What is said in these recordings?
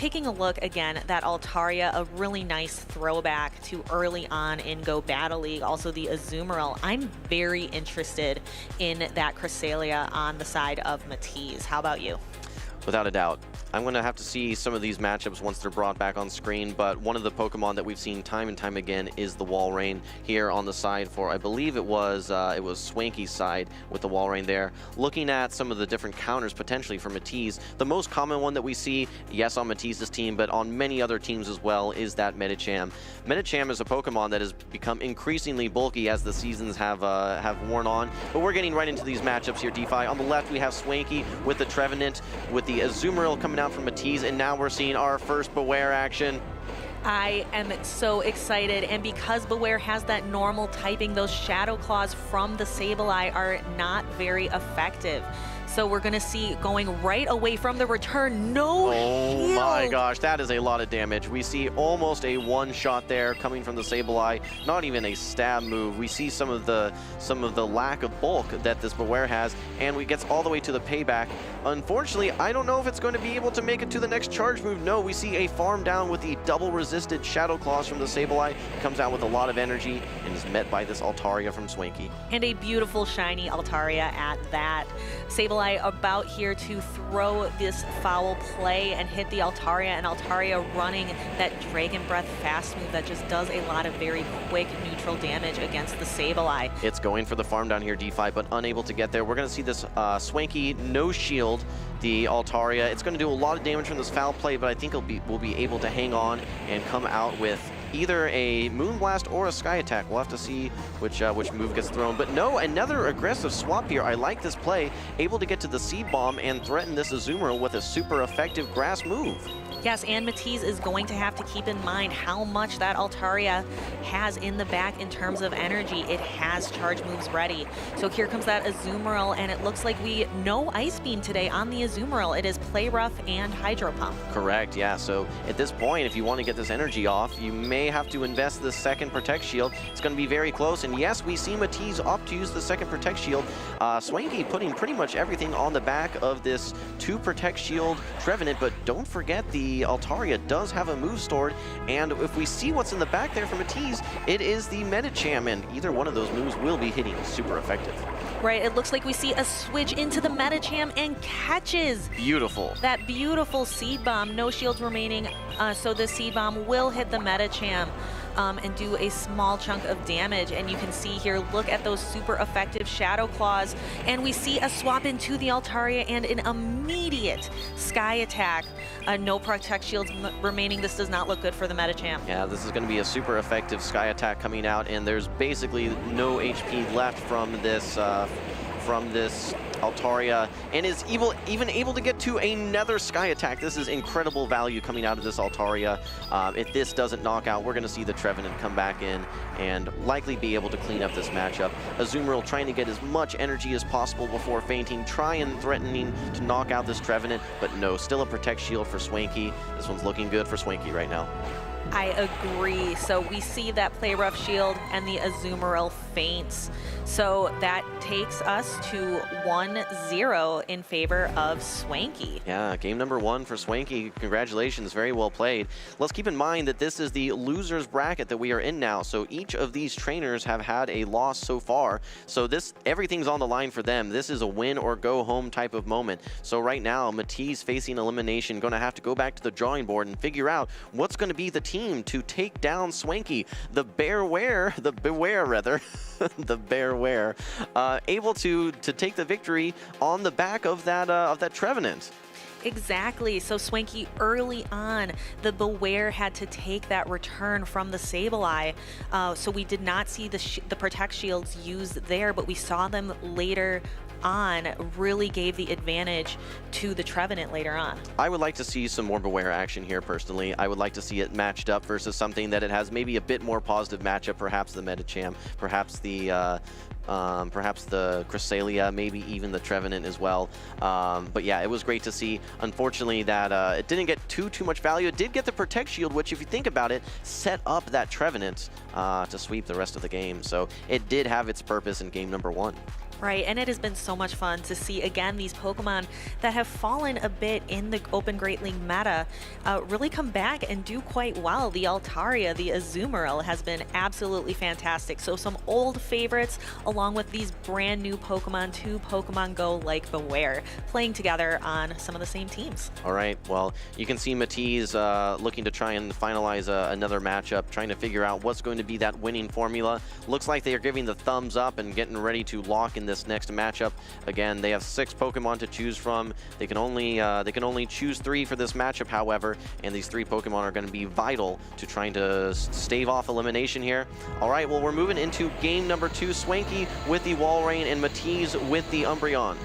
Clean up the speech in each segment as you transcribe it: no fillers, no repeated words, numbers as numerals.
taking a look again, that Altaria, a really nice throwback to early on in Go Battle League. Also the Azumarill. I'm very interested in that Cresselia on the side of Mateze. How about you? Without a doubt. I'm going to have to see some of these matchups once they're brought back on screen, but one of the Pokemon that we've seen time and time again is the Walrein here on the side for, I believe it was Swanky's side with the Walrein there. Looking at some of the different counters potentially for Mateze, the most common one that we see, yes, on Mateze's team, but on many other teams as well, is that Medicham. Medicham is a Pokemon that has become increasingly bulky as the seasons have worn on, but we're getting right into these matchups here, DeFi. On the left, we have Swanky with the Trevenant, with the Azumarill coming out from Mateze, and now we're seeing our first Beware action. I am so excited, and because Beware has that normal typing, those Shadow Claws from the Sableye are not very effective. So we're going to see going right away from the return, no shield. Oh my gosh, that is a lot of damage. We see almost a one-shot there coming from the Sableye, not even a stab move. We see some of the lack of bulk that this Beware has, and we gets all the way to the payback. Unfortunately, I don't know if it's going to be able to make it to the next charge move. No, we see a farm down with the double resisted Shadow Claws from the Sableye. Comes out with a lot of energy and is met by this Altaria from Swanky. And a beautiful shiny Altaria at that. Sableye about here to throw this foul play and hit the Altaria, and Altaria running that Dragon Breath fast move that just does a lot of very quick neutral damage against the Sableye. It's going for the farm down here, DeFi, but unable to get there. We're going to see this Swanky no shield the Altaria. It's going to do a lot of damage from this foul play, but I think we'll be able to hang on and come out with either a Moonblast or a Sky Attack. We'll have to see which move gets thrown. But no, another aggressive swap here. I like this play. Able to get to the Seed Bomb and threaten this Azumarill with a super effective grass move. Yes, and Mateze is going to have to keep in mind how much that Altaria has in the back in terms of energy. It has charge moves ready. So here comes that Azumarill, and it looks like no Ice Beam today on the Azumarill. It is Play Rough and Hydro Pump. Correct, yeah. So at this point, if you want to get this energy off, you may have to invest the second Protect Shield. It's going to be very close, and yes, we see Mateze opt to use the second Protect Shield. Swanky putting pretty much everything on the back of this 2 Protect Shield Trevenant, but don't forget the Altaria does have a move stored, and if we see what's in the back there for Mateze, it is the Medicham, and either one of those moves will be hitting super effective. Right, it looks like we see a switch into the Medicham and catches. Beautiful. That beautiful Seed Bomb, no shields remaining, so the Seed Bomb will hit the Medicham and do a small chunk of damage. And you can see here, look at those super effective Shadow Claws, and we see a swap into the Altaria and an immediate Sky Attack. No Protect Shields remaining. This does not look good for the Medicham. Yeah, this is going to be a super effective Sky Attack coming out, and there's basically no HP left from this Altaria, and is even able to get to another Sky Attack. This is incredible value coming out of this Altaria. If this doesn't knock out, we're going to see the Trevenant come back in and likely be able to clean up this matchup. Azumarill trying to get as much energy as possible before fainting, threatening to knock out this Trevenant, but no, still a Protect Shield for Swanky. This one's looking good for Swanky right now. I agree. So we see that Play Rough Shield and the Azumarill faints. So that takes us to 1-0 in favor of Swanky. Yeah, game number 1 for Swanky. Congratulations, very well played. Let's keep in mind that this is the losers bracket that we are in now. So each of these trainers have had a loss so far. So everything's on the line for them. This is a win or go home type of moment. So right now, Mateze facing elimination, going to have to go back to the drawing board and figure out what's going to be the team to take down Swanky. The Beware, the Bearware, able to take the victory on the back of that Trevenant. Exactly. So Swanky early on, the Beware had to take that return from the Sableye. So we did not see the Protect Shields used there, but we saw them later on, really gave the advantage to the Trevenant later on. I would like to see some more Beware action here personally. I would like to see it matched up versus something that it has maybe a bit more positive matchup, perhaps the Medicham, perhaps the Cresselia, maybe even the Trevenant as well. But yeah, it was great to see. Unfortunately, that it didn't get too much value. It did get the Protect Shield, which, if you think about it, set up that Trevenant to sweep the rest of the game. So it did have its purpose in game number 1. Right, and it has been so much fun to see, again, these Pokemon that have fallen a bit in the Open Great League meta really come back and do quite well. The Altaria, the Azumarill has been absolutely fantastic. So some old favorites along with these brand new Pokemon to Pokemon Go like Beware, playing together on some of the same teams. All right, well, you can see Mateze looking to try and finalize another matchup, trying to figure out what's going to be that winning formula. Looks like they are giving the thumbs up and getting ready to lock in this next matchup. Again, they have 6 Pokemon to choose from. They can only choose 3 for this matchup, however, and these 3 Pokemon are going to be vital to trying to stave off elimination here. All right, well, we're moving into game number 2. Swanky with the Walrein and Mateze with the Umbreon.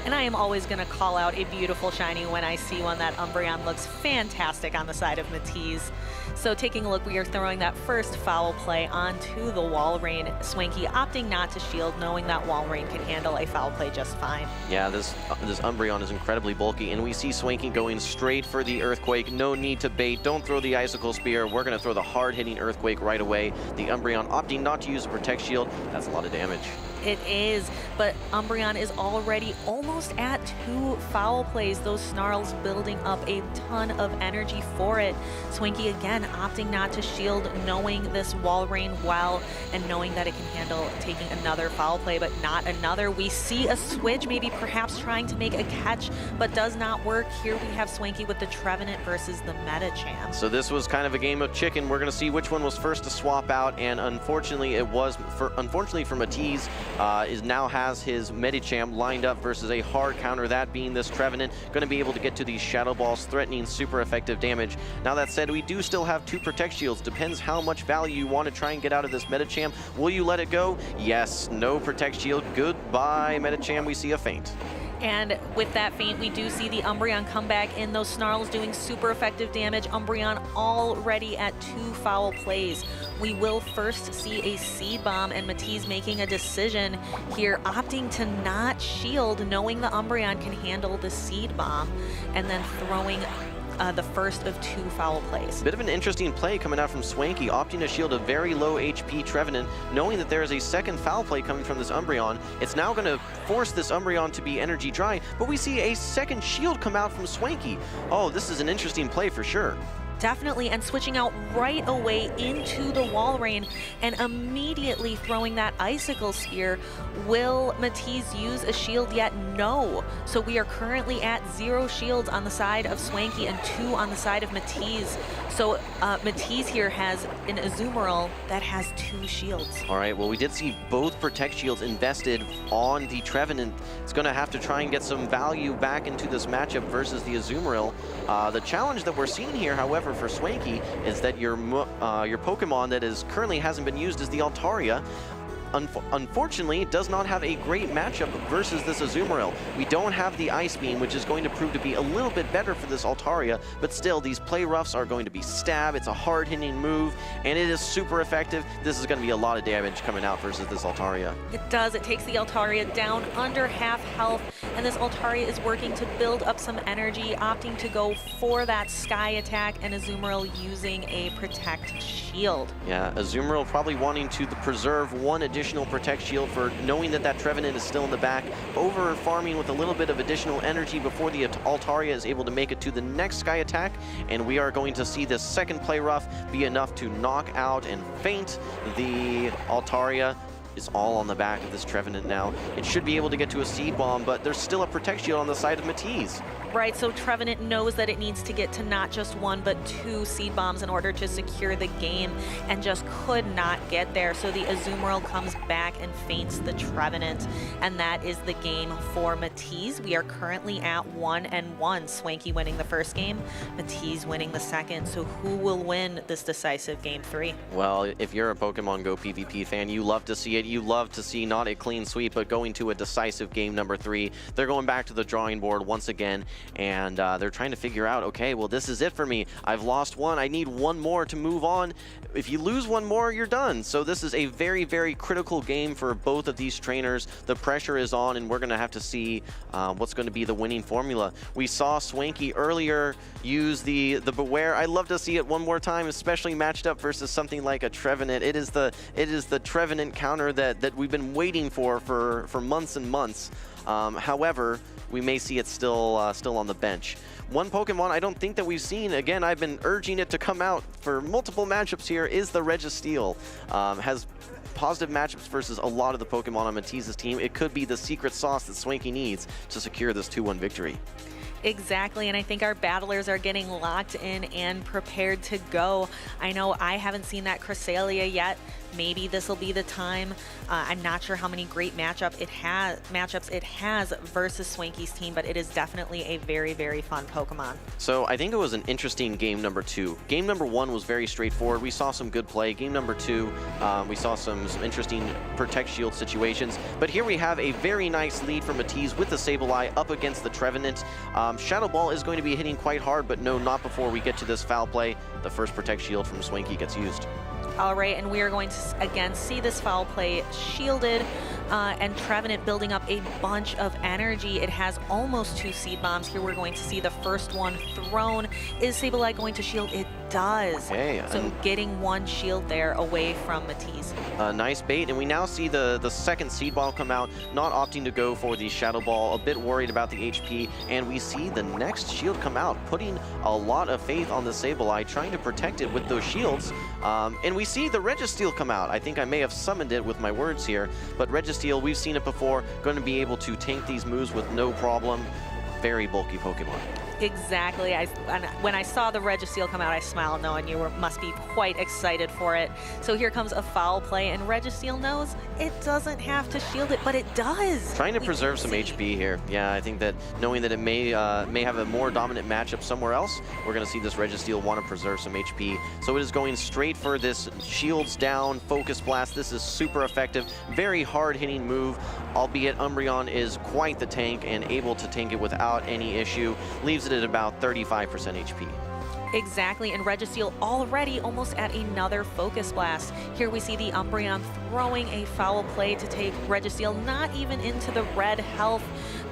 And I am always going to call out a beautiful shiny when I see one. That Umbreon looks fantastic on the side of Mateze. So taking a look, we are throwing that first foul play onto the Walrein. Swanky opting not to shield, knowing that Walrein can handle a foul play just fine. Yeah, this Umbreon is incredibly bulky, and we see Swanky going straight for the Earthquake. No need to bait. Don't throw the Icicle Spear. We're going to throw the hard-hitting Earthquake right away. The Umbreon opting not to use a Protect Shield. That's a lot of damage. It is, but Umbreon is already almost at 2 foul plays. Those snarls building up a ton of energy for it. Swanky again opting not to shield, knowing this Walrein well and knowing that it can handle taking another foul play, but not another. We see a switch, maybe perhaps trying to make a catch, but does not work. Here we have Swanky with the Trevenant versus the Medicham. So this was kind of a game of chicken. We're going to see which one was first to swap out, and unfortunately for Mateze, now has his Medicham lined up versus a hard counter, that being this Trevenant, going to be able to get to these Shadow Balls, threatening super effective damage. Now that said, we do still have 2 Protect Shields. Depends how much value you want to try and get out of this Medicham. Will you let it go? Yes, no Protect Shield. Goodbye, Medicham. We see a feint. And with that feint, we do see the Umbreon come back in, those Snarls doing super effective damage. Umbreon already at 2 foul plays. We will first see a Seed Bomb, and Mateze making a decision here, opting to not shield, knowing the Umbreon can handle the Seed Bomb, and then throwing the first of 2 foul plays. Bit of an interesting play coming out from Swanky, opting to shield a very low HP Trevenant, knowing that there is a second foul play coming from this Umbreon. It's now going to force this Umbreon to be energy dry, but we see a second shield come out from Swanky. Oh, this is an interesting play for sure. Definitely, and switching out right away into the Walrein and immediately throwing that Icicle Spear. Will Mateze use a shield yet? No. So we are currently at 0 shields on the side of Swanky and 2 on the side of Mateze. So Mateze here has an Azumarill that has 2 shields. All right, well, we did see both Protect Shields invested on the Trevenant. It's going to have to try and get some value back into this matchup versus the Azumarill. The challenge that we're seeing here, however, for Swanky is that your Pokemon that currently hasn't been used is the Altaria. Unfortunately, it does not have a great matchup versus this Azumarill. We don't have the Ice Beam, which is going to prove to be a little bit better for this Altaria, but still, these play roughs are going to be Stab. It's a hard-hitting move, and it is super effective. This is going to be a lot of damage coming out versus this Altaria. It does. It takes the Altaria down under half health, and this Altaria is working to build up some energy, opting to go for that Sky attack, and Azumarill using a Protect Shield. Yeah, Azumarill probably wanting to preserve 1 additional Protect Shield for knowing that that Trevenant is still in the back, over farming with a little bit of additional energy before the Altaria is able to make it to the next Sky attack, and we are going to see this second play rough be enough to knock out and feint the Altaria. Is all on the back of this Trevenant now. It should be able to get to a Seed Bomb, but there's still a Protect Shield on the side of Mateze. Right, so Trevenant knows that it needs to get to not just 1, but 2 Seed Bombs in order to secure the game, and just could not get there. So the Azumarill comes back and feints the Trevenant, and that is the game for Mateze. We are currently at 1-1. Swanky winning the first game, Mateze winning the second. So who will win this decisive game 3? Well, if you're a Pokemon Go PvP fan, you love to see it. You love to see not a clean sweep, but going to a decisive game number 3. They're going back to the drawing board once again, and they're trying to figure out, okay, well, this is it for me. I've lost one. I need one more to move on. If you lose one more, you're done. So this is a very, very critical game for both of these trainers. The pressure is on, and we're going to have to see what's going to be the winning formula. We saw Swanky earlier use the Beware. I'd love to see it one more time, especially matched up versus something like a Trevenant. It is the Trevenant counter that we've been waiting for months and months. However, we may see it still on the bench. One Pokemon I don't think that we've seen, again, I've been urging it to come out for multiple matchups here, is the Registeel. Has positive matchups versus a lot of the Pokemon on Mateze's team. It could be the secret sauce that Swanky needs to secure this 2-1 victory. Exactly, and I think our battlers are getting locked in and prepared to go. I know I haven't seen that Cresselia yet. Maybe this will be the time. I'm not sure how many great matchups it has versus Swanky's team, but it is definitely a very, very fun Pokemon. So I think it was an interesting game number 2. Game number 1 was very straightforward. We saw some good play. Game number 2, we saw some interesting Protect Shield situations. But here we have a very nice lead for Mateze with the Sableye up against the Trevenant. Shadow Ball is going to be hitting quite hard, but no, not before we get to this foul play. The first Protect Shield from Swanky gets used. All right, and we are going to again see this foul play shielded, and Trevenant building up a bunch of energy. It has almost 2 Seed Bombs. Here we're going to see the first one thrown. Is Sableye going to shield? It does. Okay, so getting 1 shield there away from Mateze. Nice bait, and we now see the second Seed Ball come out, not opting to go for the Shadow Ball, a bit worried about the HP, and we see the next shield come out, putting a lot of faith on the Sableye, trying to protect it with those shields, and we see the Registeel come out. I think I may have summoned it with my words here, but Registeel, we've seen it before, going to be able to tank these moves with no problem. Very bulky Pokemon. Exactly. When I saw the Registeel come out, I smiled, knowing you must be quite excited for it. So here comes a foul play, and Registeel knows it doesn't have to shield it, but it does. Trying to preserve some HP here. Yeah, I think that knowing that it may have a more dominant matchup somewhere else, we're going to see this Registeel want to preserve some HP. So it is going straight for this shields down Focus Blast. This is super effective, very hard-hitting move, albeit Umbreon is quite the tank and able to tank it without any issue. Leaves it at about 35% HP. Exactly, and Registeel already almost at another Focus Blast. Here we see the Umbreon throwing a foul play to take Registeel not even into the red health,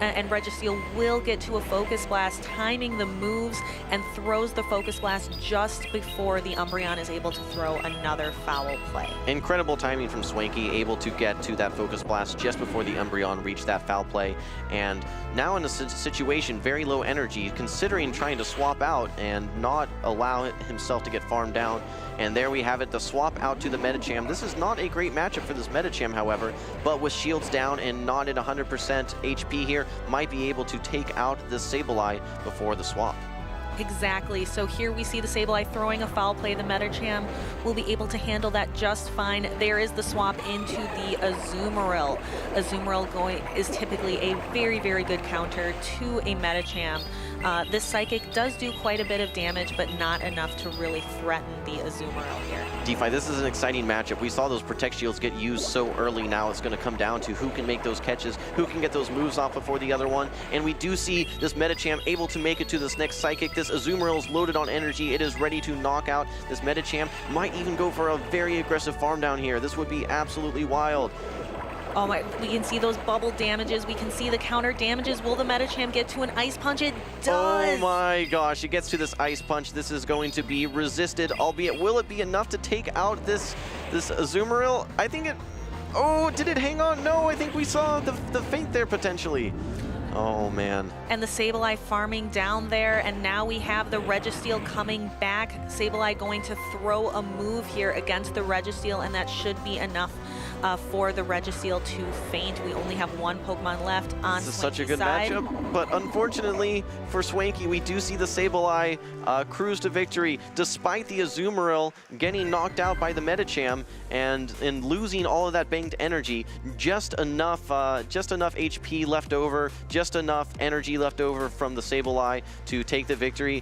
and Registeel will get to a Focus Blast, timing the moves, and throws the Focus Blast just before the Umbreon is able to throw another foul play. Incredible timing from Swanky, able to get to that Focus Blast just before the Umbreon reached that foul play, and now in a situation, very low energy, considering trying to swap out and not allow himself to get farmed down. And there we have it, the swap out to the Medicham. This is not a great matchup for this Medicham, however, but with shields down and not at 100% HP here, might be able to take out this Sableye before the swap. Exactly, so here we see the Sableye throwing a foul play. The Medicham will be able to handle that just fine. There is the swap into the Azumarill. Azumarill is typically a very, very good counter to a Medicham. This Psychic does do quite a bit of damage, but not enough to really threaten the Azumarill here. DeFi, this is an exciting matchup. We saw those Protect Shields get used so early. Now it's going to come down to who can make those catches, who can get those moves off before the other one. And we do see this Medicham able to make it to this next Psychic. This Azumarill is loaded on energy. It is ready to knock out this Medicham. Might even go for a very aggressive farm down here. This would be absolutely wild. Oh my, we can see those bubble damages. We can see the counter damages. Will the Medicham get to an Ice Punch? It does! Oh my gosh, it gets to this Ice Punch. This is going to be resisted, albeit will it be enough to take out this Azumarill? I think it... Oh, did it hang on? No, I think we saw the feint there potentially. Oh, man. And the Sableye farming down there, and now we have the Registeel coming back. Sableye going to throw a move here against the Registeel, and that should be enough for the Registeel to feint. We only have 1 Pokemon left on This is such a good side. matchup, but unfortunately for Swanky, we do see the Sableye cruise to victory, despite the Azumarill getting knocked out by the Medicham and losing all of that banked energy. Just enough HP left over, just enough energy left over from the Sableye to take the victory.